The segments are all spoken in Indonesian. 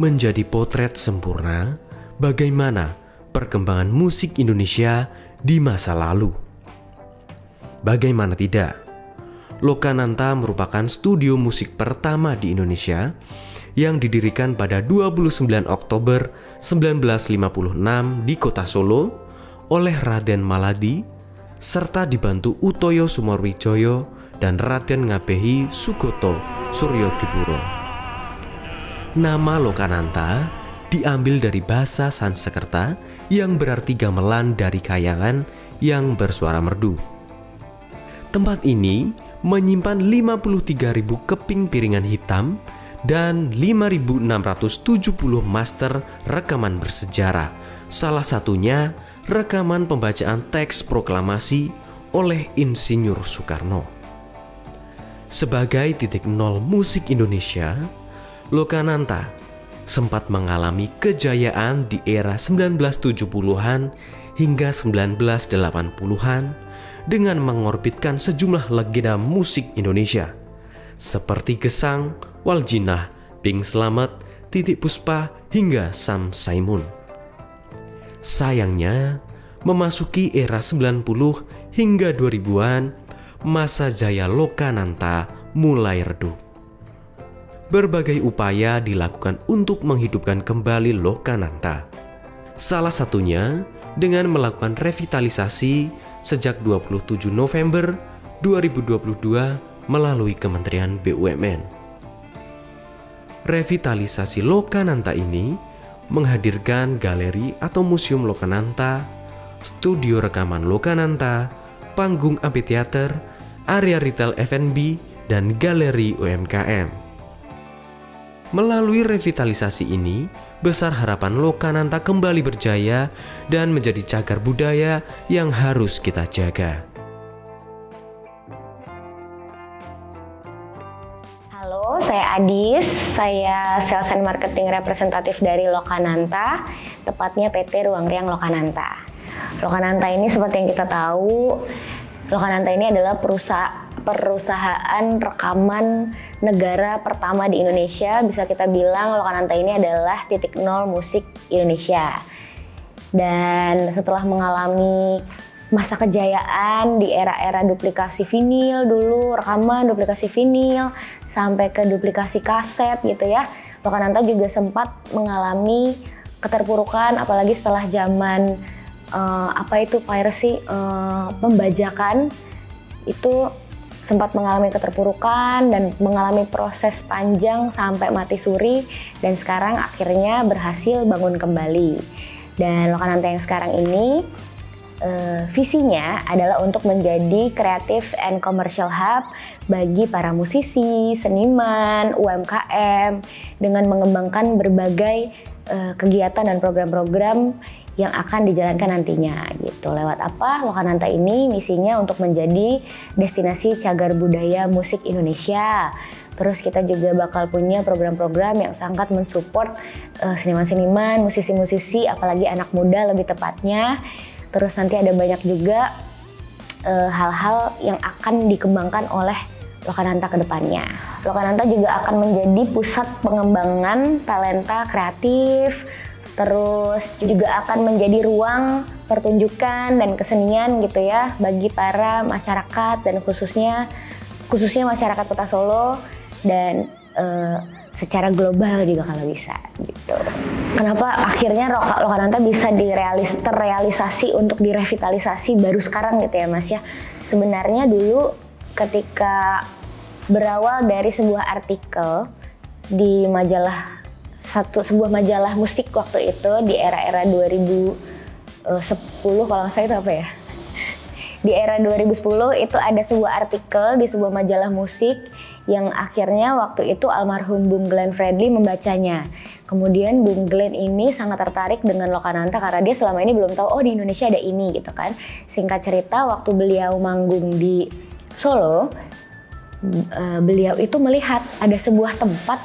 menjadi potret sempurna bagaimana perkembangan musik Indonesia di masa lalu. Bagaimana tidak, Lokananta merupakan studio musik pertama di Indonesia yang didirikan pada 29 Oktober 1956 di kota Solo oleh Raden Maladi serta dibantu Utoyo Sumarwijoyo dan Raden Ngabehi Sugoto Suryodipuro. Nama Lokananta diambil dari bahasa Sanskerta yang berarti gamelan dari kayangan yang bersuara merdu. Tempat ini menyimpan 53.000 keping piringan hitam dan 5.670 master rekaman bersejarah. Salah satunya rekaman pembacaan teks proklamasi oleh Insinyur Soekarno. Sebagai titik nol musik Indonesia, Lokananta sempat mengalami kejayaan di era 1970-an hingga 1980-an dengan mengorbitkan sejumlah legenda musik Indonesia seperti Gesang, Waljina, Pink Slamet, Titiek Puspa hingga Sam Saimun. Sayangnya, memasuki era 90 hingga 2000-an, masa jaya Lokananta mulai redup. Berbagai upaya dilakukan untuk menghidupkan kembali Lokananta. Salah satunya dengan melakukan revitalisasi sejak 27 November 2022 melalui Kementerian BUMN. Revitalisasi Lokananta ini menghadirkan galeri atau museum Lokananta, studio rekaman Lokananta, panggung amphitheater, area retail F&B, dan galeri UMKM. Melalui revitalisasi ini, besar harapan Lokananta kembali berjaya dan menjadi cagar budaya yang harus kita jaga. Halo, saya Adis. Saya Sales and Marketing Representatif dari Lokananta, tepatnya PT Ruang Riang Lokananta. Lokananta ini seperti yang kita tahu, Lokananta ini adalah perusahaan rekaman negara pertama di Indonesia. Bisa kita bilang Lokananta ini adalah titik nol musik Indonesia. Dan setelah mengalami masa kejayaan di era-era duplikasi vinil dulu, rekaman duplikasi vinil sampai ke duplikasi kaset gitu ya, Lokananta juga sempat mengalami keterpurukan, apalagi setelah zaman piracy, pembajakan itu sempat mengalami keterpurukan dan mengalami proses panjang sampai mati suri, dan sekarang akhirnya berhasil bangun kembali. Dan Lokananta yang sekarang ini visinya adalah untuk menjadi creative and commercial hub bagi para musisi, seniman, UMKM dengan mengembangkan berbagai kegiatan dan program-program yang akan dijalankan nantinya gitu. Lewat apa? Lokananta ini misinya untuk menjadi destinasi cagar budaya musik Indonesia. Terus kita juga bakal punya program-program yang sangat mensupport seniman-seniman, musisi-musisi, apalagi anak muda lebih tepatnya. Terus nanti ada banyak juga hal-hal yang akan dikembangkan oleh Lokananta ke depannya. Lokananta juga akan menjadi pusat pengembangan talenta kreatif, terus juga akan menjadi ruang pertunjukan dan kesenian gitu ya bagi para masyarakat dan khususnya masyarakat Kota Solo dan secara global juga kalau bisa gitu. Kenapa akhirnya Lokananta bisa terrealisasi untuk direvitalisasi baru sekarang gitu ya Mas ya? Sebenarnya dulu ketika berawal dari sebuah artikel di sebuah majalah musik waktu itu di era-era 2010 kalau nggak salah itu apa ya? Di era 2010 itu ada sebuah artikel di sebuah majalah musik yang akhirnya waktu itu almarhum Bung Glenn Fredly membacanya. Kemudian Bung Glenn ini sangat tertarik dengan Lokananta karena dia selama ini belum tahu, oh di Indonesia ada ini gitu kan. Singkat cerita, waktu beliau manggung di Solo, beliau itu melihat ada sebuah tempat,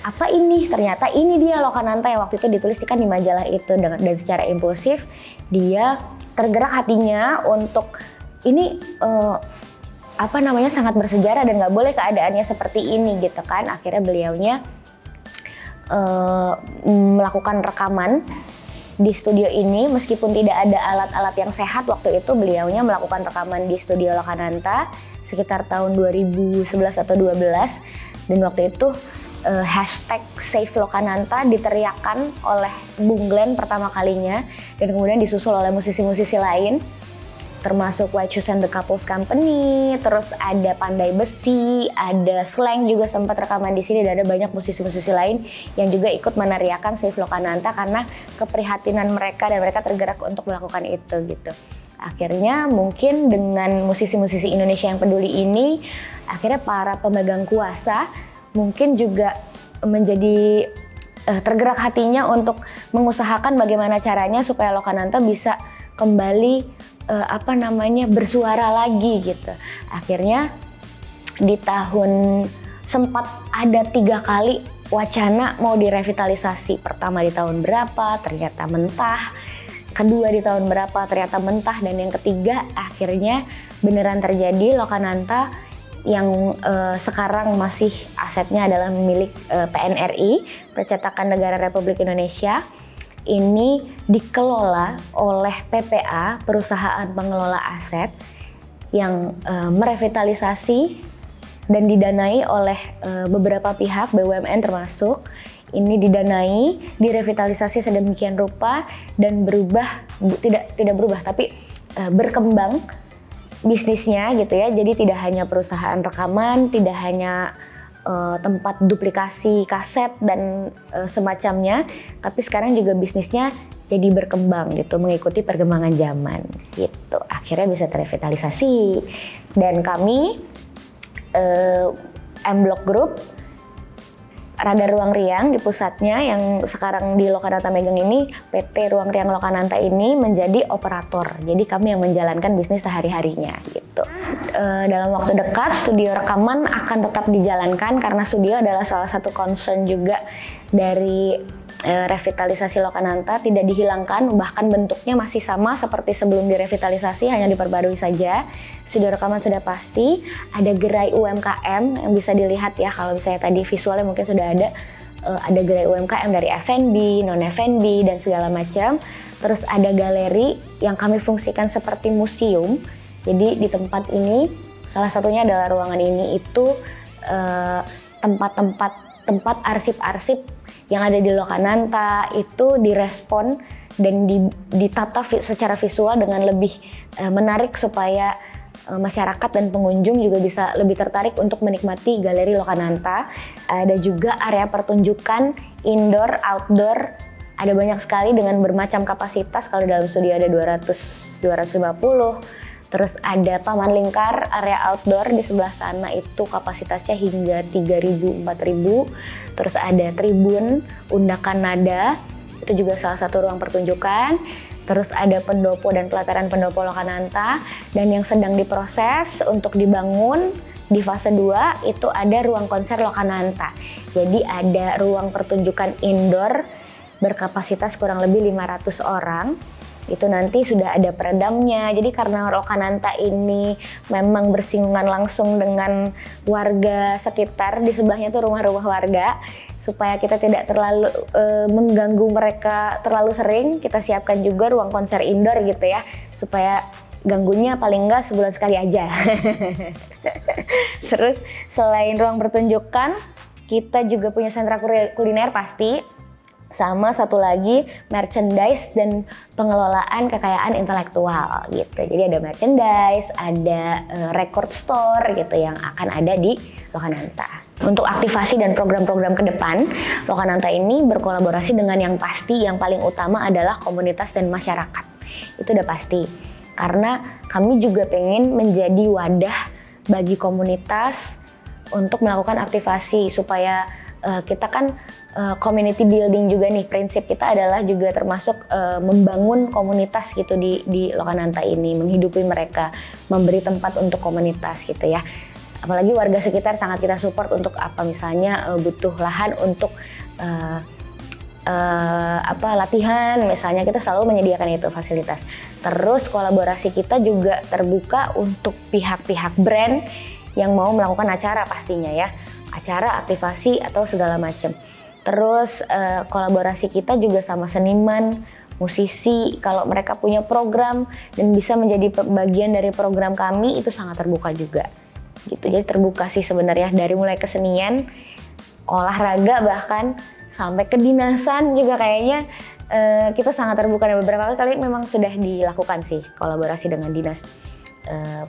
apa ini? Ternyata ini dia Lokananta yang waktu itu ditulis di majalah itu, dan secara impulsif dia tergerak hatinya untuk ini sangat bersejarah dan nggak boleh keadaannya seperti ini gitu kan. Akhirnya beliaunya melakukan rekaman di studio ini, meskipun tidak ada alat-alat yang sehat waktu itu, beliaunya melakukan rekaman di studio Lokananta sekitar tahun 2011 atau 12, dan waktu itu hashtag Save Lokananta diteriakkan oleh Bung Glenn pertama kalinya, dan kemudian disusul oleh musisi-musisi lain termasuk White Shoes and the Couples Company, terus ada Pandai Besi, ada Slang juga sempat rekaman di sini, dan ada banyak musisi-musisi lain yang juga ikut meneriakan Save Lokananta karena keprihatinan mereka, dan mereka tergerak untuk melakukan itu gitu. Akhirnya mungkin dengan musisi-musisi Indonesia yang peduli ini, akhirnya para pemegang kuasa mungkin juga menjadi tergerak hatinya untuk mengusahakan bagaimana caranya supaya Lokananta bisa kembali bersuara lagi gitu. Akhirnya di tahun sempat ada 3 kali wacana mau direvitalisasi. Pertama di tahun berapa ternyata mentah, kedua di tahun berapa ternyata mentah, dan yang ketiga akhirnya beneran terjadi. Lokananta yang sekarang masih asetnya adalah milik PNRI, Percetakan Negara Republik Indonesia. Ini dikelola oleh PPA, perusahaan pengelola aset, yang merevitalisasi dan didanai oleh beberapa pihak, BUMN termasuk. Ini didanai, direvitalisasi sedemikian rupa dan tidak berubah tapi berkembang bisnisnya gitu ya. Jadi tidak hanya perusahaan rekaman, tidak hanya tempat duplikasi kaset dan semacamnya, tapi sekarang juga bisnisnya jadi berkembang gitu, mengikuti perkembangan zaman gitu. Akhirnya bisa terrevitalisasi, dan kami M Block Group, Radar Ruang Riang di pusatnya yang sekarang di Lokananta megang ini, PT Ruang Riang Lokananta ini menjadi operator. Jadi kami yang menjalankan bisnis sehari-harinya gitu. Dalam waktu dekat studio rekaman akan tetap dijalankan karena studio adalah salah satu concern juga dari revitalisasi Lokananta, tidak dihilangkan, bahkan bentuknya masih sama seperti sebelum direvitalisasi, hanya diperbarui saja. Studio rekaman sudah pasti, ada gerai UMKM yang bisa dilihat ya, kalau misalnya tadi visualnya mungkin sudah ada gerai UMKM dari F&B, non-F&B, dan segala macam. Terus ada galeri yang kami fungsikan seperti museum. Jadi di tempat ini, salah satunya adalah ruangan ini itu tempat arsip-arsip yang ada di Lokananta itu direspon dan ditata secara visual dengan lebih menarik supaya masyarakat dan pengunjung juga bisa lebih tertarik untuk menikmati galeri Lokananta. Ada juga area pertunjukan indoor, outdoor, ada banyak sekali dengan bermacam kapasitas. Kalau dalam studio ada 200-250. Terus ada taman lingkar, area outdoor di sebelah sana itu kapasitasnya hingga 3.000-4.000. Terus ada tribun, undakan nada, itu juga salah satu ruang pertunjukan. Terus ada pendopo dan pelataran pendopo Lokananta. Dan yang sedang diproses untuk dibangun di fase 2 itu ada ruang konser Lokananta. Jadi ada ruang pertunjukan indoor berkapasitas kurang lebih 500 orang. Itu nanti sudah ada peredamnya. Jadi karena Lokananta ini memang bersinggungan langsung dengan warga sekitar, di sebelahnya tuh rumah-rumah warga, supaya kita tidak terlalu mengganggu mereka terlalu sering, kita siapkan juga ruang konser indoor gitu ya, supaya ganggunya paling enggak sebulan sekali aja. Terus selain ruang pertunjukan, kita juga punya sentra kuliner pasti. Sama satu lagi merchandise dan pengelolaan kekayaan intelektual gitu. Jadi ada merchandise, ada record store gitu yang akan ada di Lokananta. Untuk aktivasi dan program-program ke depan, Lokananta ini berkolaborasi dengan yang pasti, yang paling utama adalah komunitas dan masyarakat. Itu udah pasti. Karena kami juga pengen menjadi wadah bagi komunitas untuk melakukan aktivasi supaya kita kan community building juga nih, prinsip kita adalah juga termasuk membangun komunitas gitu di Lokananta ini, menghidupi mereka, memberi tempat untuk komunitas gitu ya. Apalagi warga sekitar sangat kita support untuk apa, misalnya butuh lahan untuk latihan, misalnya kita selalu menyediakan itu fasilitas. Terus kolaborasi kita juga terbuka untuk pihak-pihak brand yang mau melakukan acara pastinya ya. Acara, aktivasi, atau segala macam. Terus kolaborasi kita juga sama seniman, musisi, kalau mereka punya program dan bisa menjadi bagian dari program kami itu sangat terbuka juga. Gitu. Jadi terbuka sih sebenarnya dari mulai kesenian, olahraga bahkan sampai kedinasan juga kayaknya kita sangat terbuka, dan beberapa kali memang sudah dilakukan sih kolaborasi dengan dinas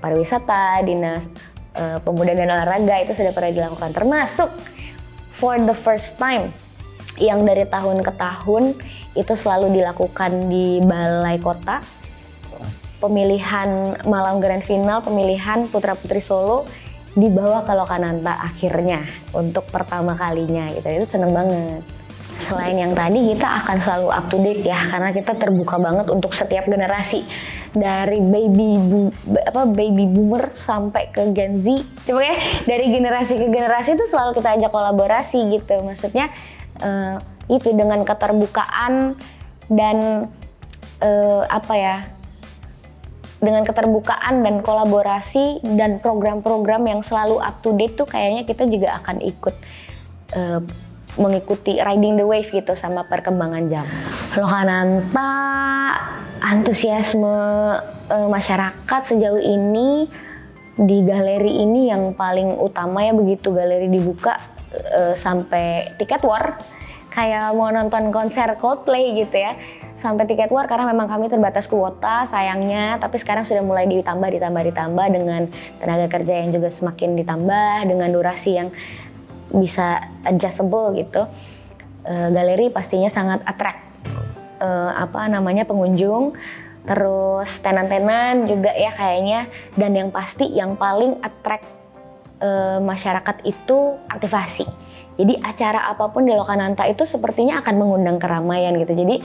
pariwisata, dinas pemuda dan olahraga itu sudah pernah dilakukan, termasuk for the first time yang dari tahun ke tahun itu selalu dilakukan di Balai Kota, pemilihan malam grand final, pemilihan putra-putri Solo dibawa ke Lokananta akhirnya untuk pertama kalinya gitu. Itu seneng banget. Selain yang tadi, kita akan selalu up to date ya, karena kita terbuka banget untuk setiap generasi, dari baby boomer sampai ke Gen Z. Pokoknya dari generasi ke generasi itu selalu kita ajak kolaborasi gitu. Maksudnya itu dengan keterbukaan dan dengan keterbukaan dan kolaborasi dan program-program yang selalu up to date tuh kayaknya kita juga akan ikut mengikuti riding the wave gitu sama perkembangan zaman. Lokananta, antusiasme masyarakat sejauh ini di galeri ini yang paling utama ya, begitu galeri dibuka sampai tiket war, kayak mau nonton konser Coldplay gitu ya, sampai tiket war karena memang kami terbatas kuota sayangnya, tapi sekarang sudah mulai ditambah dengan tenaga kerja yang juga semakin ditambah, dengan durasi yang bisa adjustable gitu. Galeri pastinya sangat attract pengunjung, terus tenan-tenan juga ya kayaknya, dan yang pasti yang paling attract masyarakat itu aktivasi. Jadi acara apapun di Lokananta itu sepertinya akan mengundang keramaian gitu. Jadi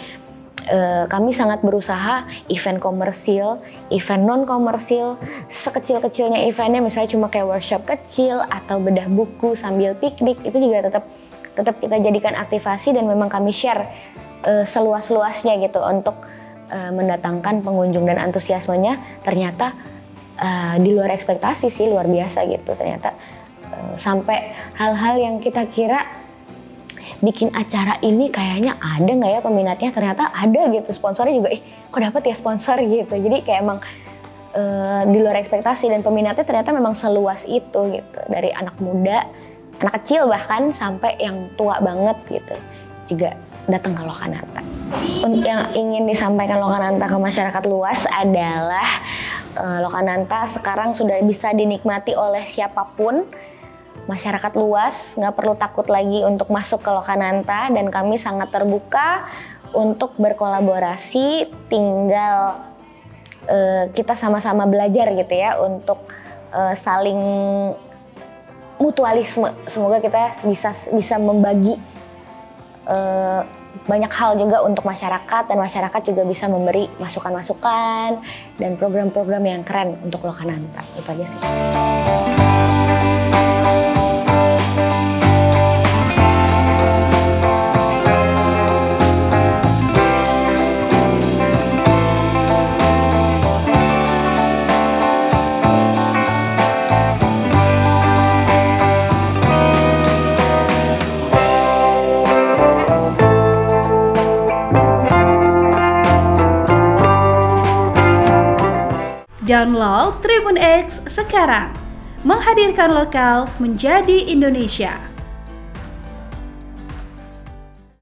kami sangat berusaha event komersil, event non komersil, sekecil-kecilnya eventnya misalnya cuma kayak workshop kecil atau bedah buku sambil piknik, itu juga tetap kita jadikan aktivasi dan memang kami share seluas-luasnya gitu untuk mendatangkan pengunjung, dan antusiasmenya ternyata di luar ekspektasi sih, luar biasa gitu ternyata. Sampai hal-hal yang kita kira bikin acara ini kayaknya ada nggak ya peminatnya, ternyata ada gitu. Sponsornya juga, kok dapat ya sponsor gitu. Jadi kayak emang di luar ekspektasi, dan peminatnya ternyata memang seluas itu gitu. Dari anak muda, anak kecil bahkan sampai yang tua banget gitu juga datang ke Lokananta. Yang ingin disampaikan Lokananta ke masyarakat luas adalah Lokananta sekarang sudah bisa dinikmati oleh siapapun. Masyarakat luas nggak perlu takut lagi untuk masuk ke Lokananta, dan kami sangat terbuka untuk berkolaborasi. Tinggal kita sama-sama belajar gitu ya untuk saling mutualisme. Semoga kita bisa membagi banyak hal juga untuk masyarakat, dan masyarakat juga bisa memberi masukan-masukan dan program-program yang keren untuk Lokananta. Itu aja sih. Download Tribun X sekarang, menghadirkan lokal menjadi Indonesia.